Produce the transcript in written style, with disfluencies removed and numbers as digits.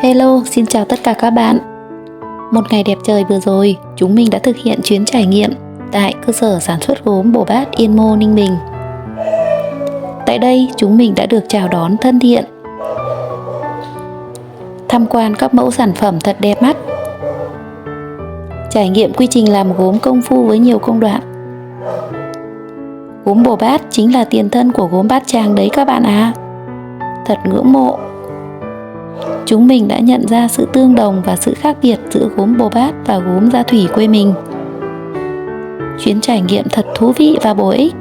Hello, xin chào tất cả các bạn. Một ngày đẹp trời vừa rồi, chúng mình đã thực hiện chuyến trải nghiệm tại cơ sở sản xuất gốm Bồ Bát Yên Mô, Ninh Bình. Tại đây, chúng mình đã được chào đón thân thiện, tham quan các mẫu sản phẩm thật đẹp mắt, trải nghiệm quy trình làm gốm công phu với nhiều công đoạn. Gốm Bồ Bát chính là tiền thân của gốm Bát Tràng đấy các bạn ạ. Thật ngưỡng mộ. Chúng mình đã nhận ra sự tương đồng và sự khác biệt giữa gốm Bồ Bát và gốm Gia Thủy quê mình. Chuyến trải nghiệm thật thú vị và bổ ích.